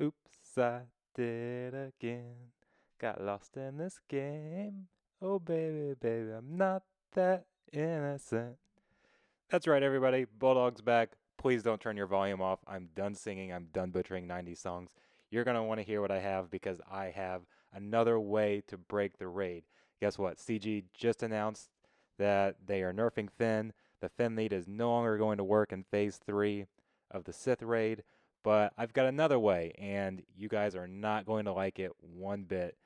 Oops, I did again. Got lost in this game. Oh, baby, baby, I'm not that innocent. That's right, everybody. Bulldog's back. Please don't turn your volume off. I'm done singing. I'm done butchering 90s songs. You're going to want to hear what I have because I have another way to break the raid. Guess what? CG just announced that they are nerfing Finn. The Finn lead is no longer going to work in Phase 3 of the Sith Raid, but I've got another way, and you guys are not going to like it one bit.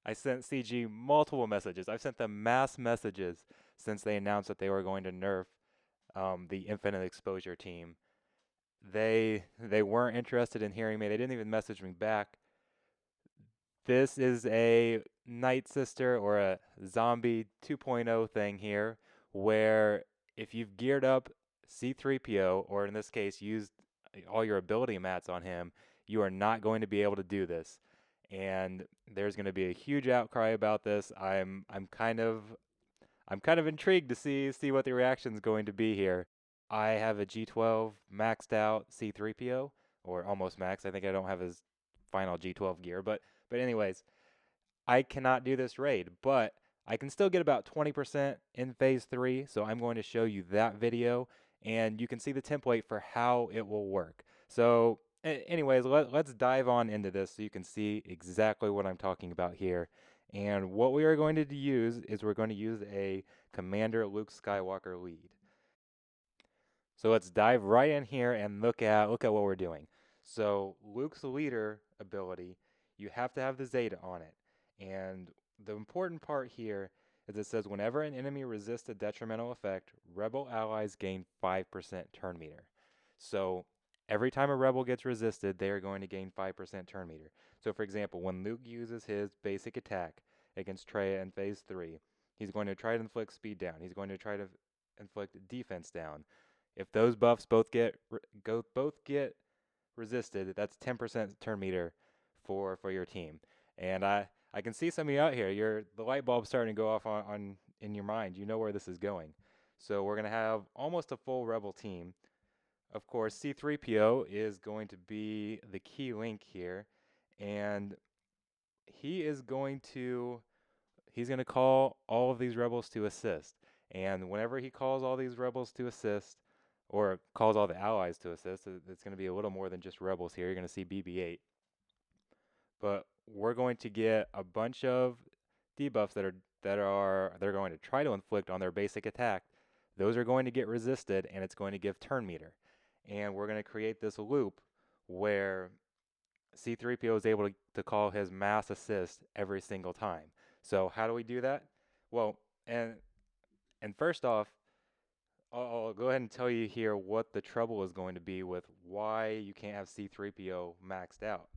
I sent CG multiple messages. I've sent them mass messages since they announced that they were going to nerf the Infinite Exposure team. They weren't interested in hearing me. They didn't even message me back. This is a Night Sister or a Zombie 2.0 thing here, where if you've geared up C3PO, or in this case used all your ability mats on him, you are not going to be able to do this. And there's going to be a huge outcry about this. I'm kind of intrigued to see what the reaction is going to be here. I have a G12 maxed out C3PO, or almost max. I think I don't have his final G12 gear, but anyways, I cannot do this raid, but I can still get about 20% in phase 3, so I'm going to show you that video and you can see the template for how it will work. So anyways, let's dive on into this so you can see exactly what I'm talking about here. And what we are going to use is we're going to use a Commander Luke Skywalker lead. So let's dive right in here and look at what we're doing. So Luke's leader ability, you have to have the Zeta on it. And the important part here is it says whenever an enemy resists a detrimental effect, rebel allies gain 5% turn meter. So every time a rebel gets resisted, they are going to gain 5% turn meter. So for example, when Luke uses his basic attack against Traya in phase 3, he's going to try to inflict speed down. He's going to try to inflict defense down. If those buffs both get resisted, that's 10% turn meter for your team. And I can see some of you out here. The light bulb's starting to go off on in your mind. You know where this is going. So we're gonna have almost a full rebel team. Of course, C3PO is going to be the key link here, and he is going to he's going to call all of these rebels to assist. And whenever he calls all these rebels to assist, or calls all the allies to assist, it's going to be a little more than just rebels here. You're going to see BB-8. But we're going to get a bunch of debuffs they're going to try to inflict on their basic attack. Those are going to get resisted, and it's going to give turn meter. And we're going to create this loop where C3PO is able to call his mass assist every single time. So how do we do that? Well, and first off, I'll go ahead and tell you here what the trouble is going to be with why you can't have C3PO maxed out.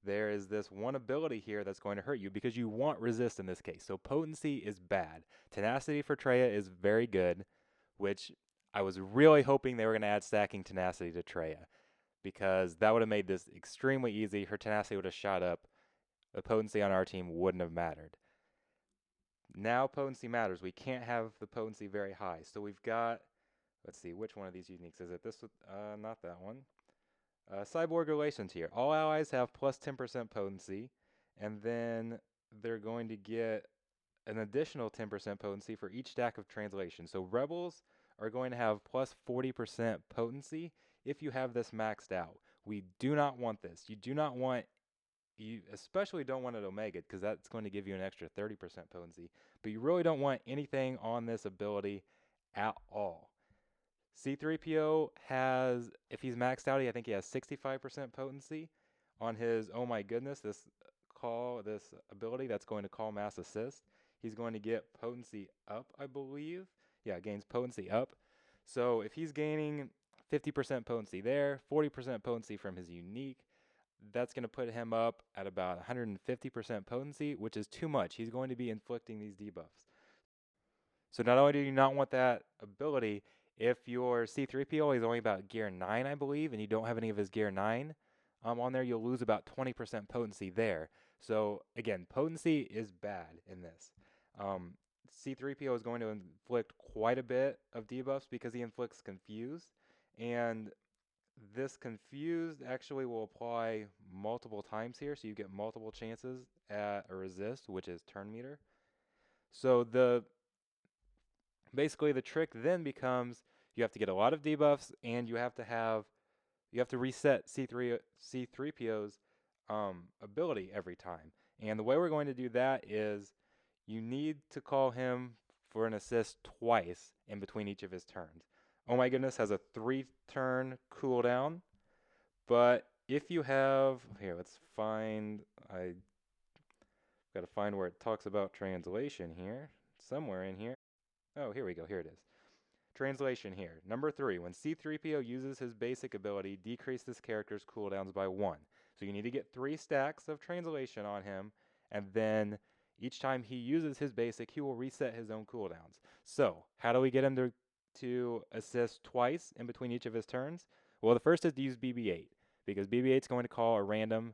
There is this one ability here that's going to hurt you because you want resist in this case. So potency is bad. Tenacity for Traya is very good, which I was really hoping they were going to add stacking tenacity to Traya because that would have made this extremely easy. Her tenacity would have shot up. The potency on our team wouldn't have mattered. Now potency matters. We can't have the potency very high. So we've got, let's see, which one of these uniques is it? Not that one. Cyborg relations here. All allies have plus 10% potency, and then they're going to get an additional 10% potency for each stack of translation. So rebels are going to have plus 40% potency if you have this maxed out. We do not want this. You especially don't want it Omega because that's going to give you an extra 30% potency, but you really don't want anything on this ability at all. C3PO has, if he's maxed out, I think he has 65% potency on his, oh my goodness, this ability that's going to call mass assist. He's going to get potency up, I believe. Yeah, gains potency up. So if he's gaining 50% potency there, 40% potency from his unique, that's going to put him up at about 150% potency, which is too much. He's going to be inflicting these debuffs. So not only do you not want that ability, if your C3PO is only about gear 9, I believe, and you don't have any of his gear 9 on there, you'll lose about 20% potency there. So again, potency is bad in this. C3PO is going to inflict quite a bit of debuffs because he inflicts Confuse, and this confused actually will apply multiple times here, so you get multiple chances at a resist, which is turn meter. So basically the trick then becomes you have to get a lot of debuffs, and you have to reset C3PO's ability every time. And the way we're going to do that is you need to call him for an assist twice in between each of his turns. Oh my goodness has a 3-turn cooldown, but if you have, here, let's find, I gotta find where it talks about translation here, somewhere in here. Oh, here we go, here it is. Translation here. Number 3, when C3PO uses his basic ability, decrease this character's cooldowns by 1. So you need to get 3 stacks of translation on him, and then each time he uses his basic, he will reset his own cooldowns. So, how do we get him to assist twice in between each of his turns? Well, the first is to use BB-8, because BB-8 is going to call a random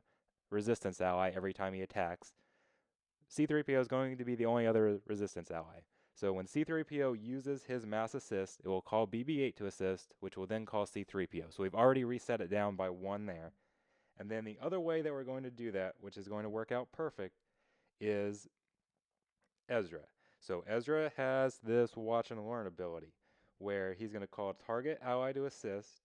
resistance ally every time he attacks. C3PO is going to be the only other resistance ally. So when C3PO uses his mass assist, it will call BB-8 to assist, which will then call C3PO. So we've already reset it down by 1 there. And then the other way that we're going to do that, which is going to work out perfect, is Ezra. So Ezra has this watch and learn ability where he's going to call target ally to assist,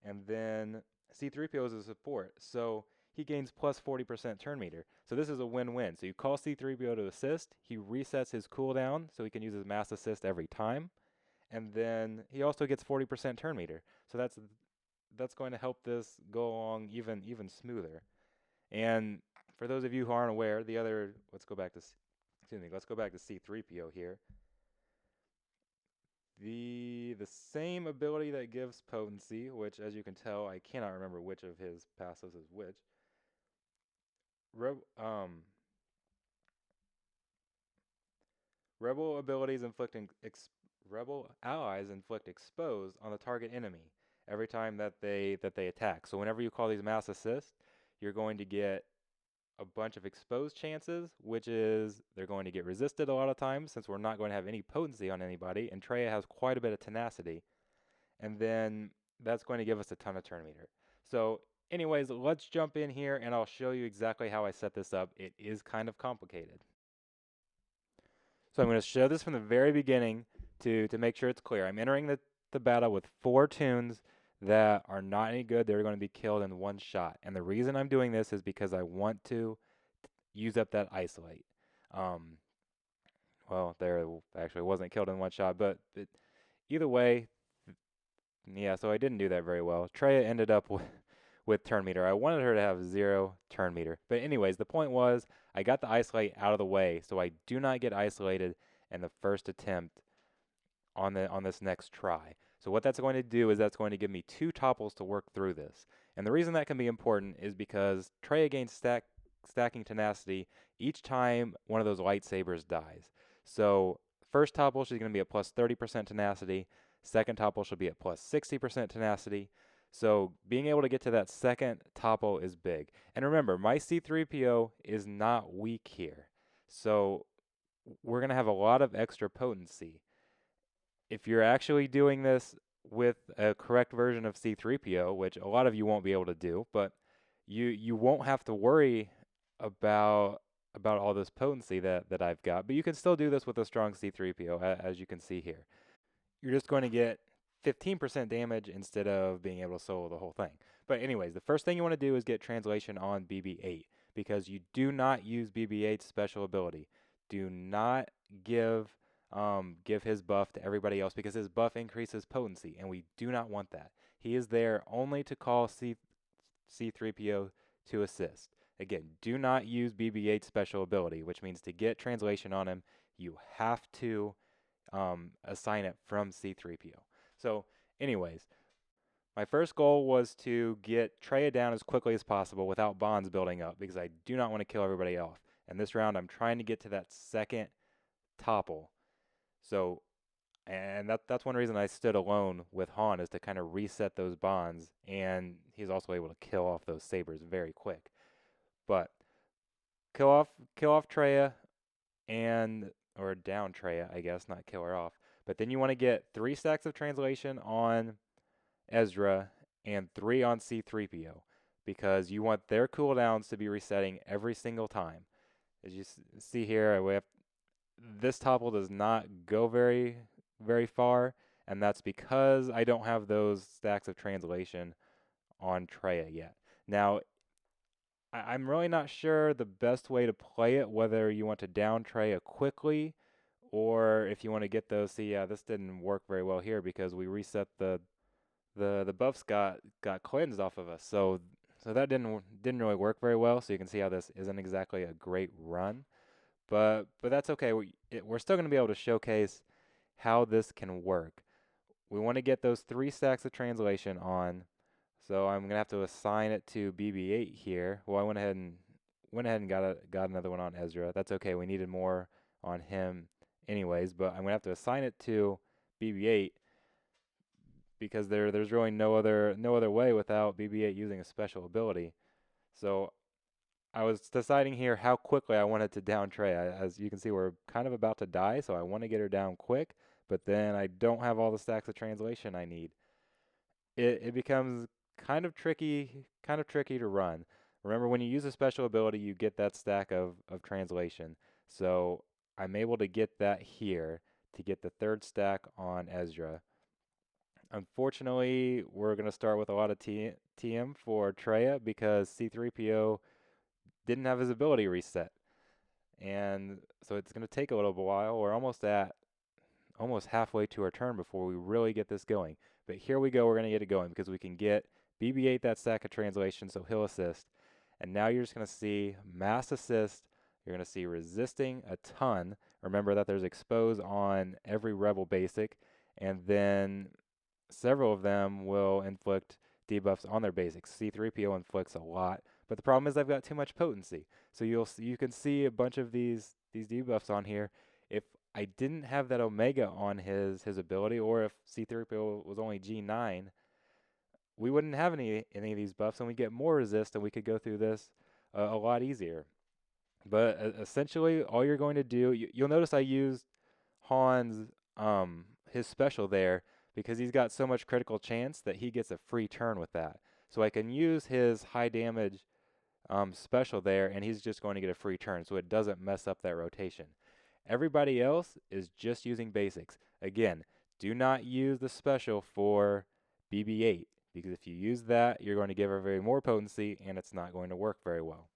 and then C3PO is a support. So he gains plus 40% turn meter. So this is a win-win. So you call C3PO to assist, he resets his cooldown so he can use his mass assist every time, and then he also gets 40% turn meter. So that's going to help this go along even smoother. And for those of you who aren't aware, let's go back to C3PO here. The same ability that gives potency, which as you can tell, I cannot remember which of his passives is which. Rebel allies inflict expose on the target enemy every time that they attack. So whenever you call these mass assists, you're going to get a bunch of exposed chances, which is they're going to get resisted a lot of times since we're not going to have any potency on anybody, and Traya has quite a bit of tenacity, and then that's going to give us a ton of turn meter. So anyways, let's jump in here and I'll show you exactly how I set this up. It is kind of complicated. So I'm going to show this from the very beginning to make sure it's clear. I'm entering the battle with 4 toons that are not any good. They're going to be killed in 1 shot. And the reason I'm doing this is because I want to use up that isolate. Well, there actually wasn't killed in 1 shot, but either way, yeah, so I didn't do that very well. Traya ended up with turn meter. I wanted her to have 0 turn meter. But anyways, the point was I got the isolate out of the way so I do not get isolated in the first attempt on this next try. So what that's going to do is that's going to give me 2 topples to work through this. And the reason that can be important is because Traya gains stacking tenacity each time one of those lightsabers dies. So first topple, she's going to be at plus 30% tenacity. Second topple she'll be at plus 60% tenacity. So being able to get to that second topple is big. And remember, my C3PO is not weak here. So we're going to have a lot of extra potency. If you're actually doing this with a correct version of C3PO, which a lot of you won't be able to do, but you won't have to worry about all this potency that I've got. But you can still do this with a strong C3PO, as you can see here. You're just going to get 15% damage instead of being able to solo the whole thing. But anyways, the first thing you want to do is get translation on BB-8, because you do not use BB-8's special ability. Do not give his buff to everybody else, because his buff increases potency, and we do not want that. He is there only to call C3PO to assist. Again, do not use BB-8's special ability, which means to get translation on him, you have to assign it from C3PO. So anyways, my first goal was to get Traya down as quickly as possible without bonds building up, because I do not want to kill everybody off. And this round I'm trying to get to that second topple. So, and that's one reason I stood alone with Han, is to kind of reset those bonds, and he's also able to kill off those sabers very quick. But kill off Traya, or down Traya, I guess, not kill her off. But then you want to get 3 stacks of translation on Ezra, and 3 on C3PO, because you want their cooldowns to be resetting every single time. As you see here, this topple does not go very far, and that's because I don't have those stacks of translation on Traya yet. Now, I'm really not sure the best way to play it, whether you want to down Traya quickly or if you want to get those. See, yeah, this didn't work very well here because we reset the buffs got cleansed off of us. So that didn't really work very well. So you can see how this isn't exactly a great run, but that's okay. We're still going to be able to showcase how this can work. We want to get those 3 stacks of translation on. So I'm gonna have to assign it to BB-8 here. Well, I went ahead and got another one on Ezra. That's okay. We needed more on him anyways, but I'm gonna have to assign it to BB-8 because there's really no other way without BB-8 using a special ability. So I was deciding here how quickly I wanted to down Trey. As you can see, we're kind of about to die, so I want to get her down quick, but then I don't have all the stacks of translation I need. It becomes kind of tricky to run. Remember, when you use a special ability, you get that stack of translation. So I'm able to get that here to get the 3rd stack on Ezra. Unfortunately, we're going to start with a lot of TM for Traya because C3PO didn't have his ability reset. And so it's going to take a little while. We're almost halfway to our turn before we really get this going. But here we go, we're going to get it going because we can get BB-8 that stack of translation, so he'll assist. And now you're just going to see mass assist. You're going to see resisting a ton. Remember that there's expose on every rebel basic, and then several of them will inflict debuffs on their basics. C3PO inflicts a lot, but the problem is I've got too much potency. So you can see a bunch of these debuffs on here. If I didn't have that Omega on his ability, or if C3PO was only G9, we wouldn't have any of these buffs, and we get more resist, and we could go through this a lot easier. But essentially, all you're going to do, you'll notice I used Han's his special there because he's got so much critical chance that he gets a free turn with that. So I can use his high damage special there, and he's just going to get a free turn, so it doesn't mess up that rotation. Everybody else is just using basics. Again, do not use the special for BB-8 because if you use that, you're going to give her very more potency, and it's not going to work very well.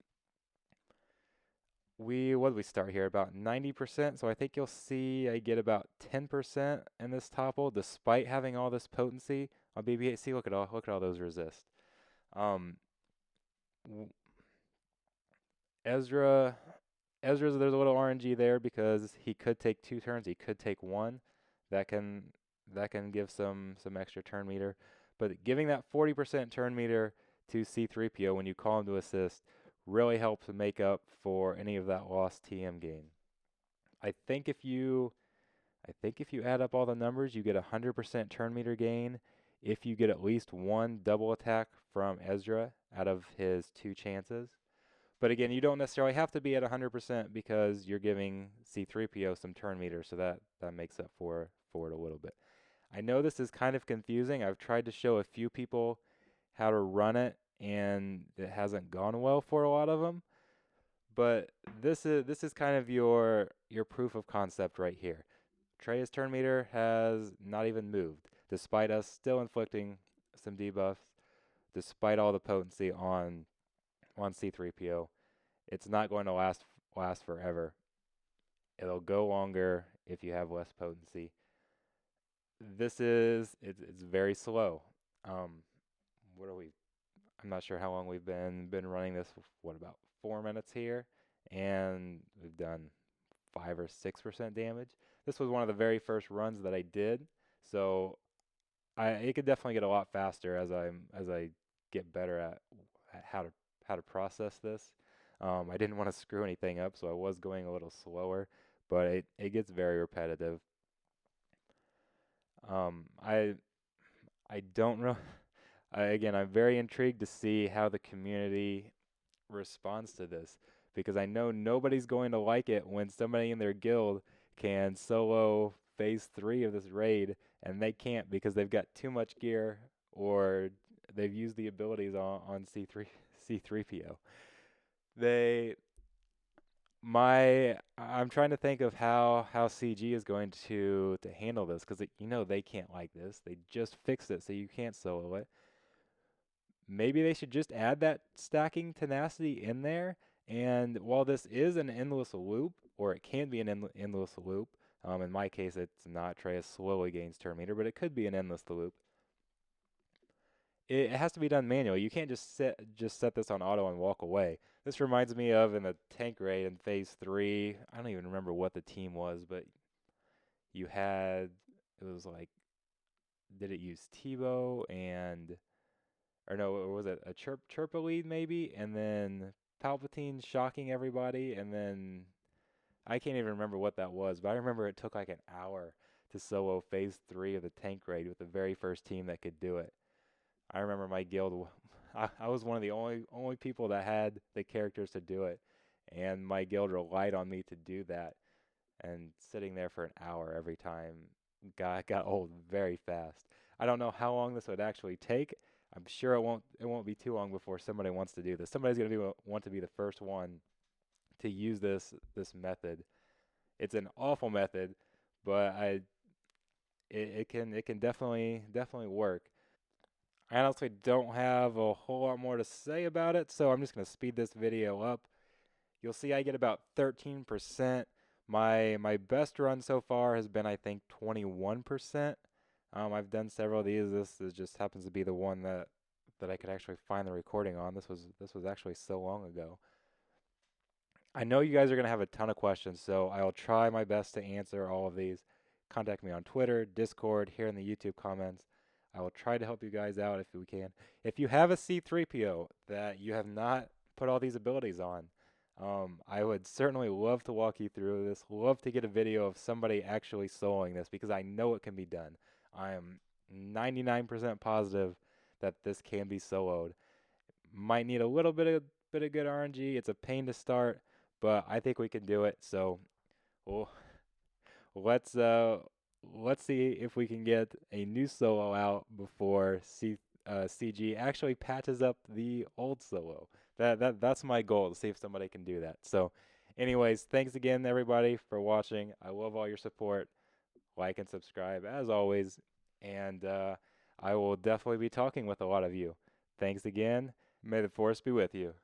What did we start here? About 90%, so I think you'll see I get about 10% in this topple despite having all this potency on BB-8. See, look at all those resist. Ezra's there's a little RNG there because he could take 2 turns, he could take 1. That can give some extra turn meter. But giving that 40% turn meter to C3PO when you call him to assist really helps make up for any of that lost TM gain. I think if you add up all the numbers, you get 100% turn meter gain if you get at least 1 double attack from Ezra out of his 2 chances. But again, you don't necessarily have to be at 100% because you're giving C3PO some turn meter, so that makes up for it a little bit. I know this is kind of confusing. I've tried to show a few people how to run it, and it hasn't gone well for a lot of them. But this is kind of your proof of concept right here. Treya's turn meter has not even moved, despite us still inflicting some debuffs, despite all the potency on C3PO. It's not going to last forever. It'll go longer if you have less potency. It's very slow. What are we? I'm not sure how long we've been running this. What, about 4 minutes here, and we've done 5 or 6% damage. This was one of the very first runs that I did, so it could definitely get a lot faster as I get better at how to process this. I didn't want to screw anything up, so I was going a little slower, but it gets very repetitive. I don't know. Again, I'm very intrigued to see how the community responds to this because I know nobody's going to like it when somebody in their guild can solo phase 3 of this raid and they can't because they've got too much gear or they've used the abilities on C3PO. They my I'm trying to think of how CG is going to handle this because they can't like this. They just fixed it so you can't solo it. Maybe they should just add that stacking tenacity in there. And while this is an endless loop, or it can be an endless loop, in my case it's not. Treyas slowly gains turn meter, but it could be an endless loop. It has to be done manually. You can't just set this on auto and walk away. This reminds me of in the tank raid in phase 3. I don't even remember what the team was, but you had it was like, did it use Tebow and or no, or was it a chirpa lead maybe, and then Palpatine shocking everybody, and then I can't even remember what that was, but I remember it took like an hour to solo phase 3 of the tank raid with the very first team that could do it. I remember my guild. I was one of the only people that had the characters to do it, and my guild relied on me to do that. And sitting there for an hour every time got old very fast. I don't know how long this would actually take. I'm sure it won't be too long before somebody wants to do this. Somebody's gonna want to be the first one to use this method. It's an awful method, but it can definitely work. I honestly don't have a whole lot more to say about it, so I'm just going to speed this video up. You'll see I get about 13%. My best run so far has been, I think, 21%. I've done several of these. This just happens to be the one that I could actually find the recording on. This was actually so long ago. I know you guys are going to have a ton of questions, so I'll try my best to answer all of these. Contact me on Twitter, Discord, here in the YouTube comments. I will try to help you guys out if we can. If you have a C3PO that you have not put all these abilities on, I would certainly love to walk you through this. Love to get a video of somebody actually soloing this because I know it can be done. I am 99% positive that this can be soloed. Might need a little bit of good RNG. It's a pain to start, but I think we can do it. So, well, let's uh let's see if we can get a new solo out before CG actually patches up the old solo. That's my goal, to see if somebody can do that. So, anyways, thanks again everybody for watching. I love all your support. Like and subscribe as always, and I will definitely be talking with a lot of you. Thanks again. May the force be with you.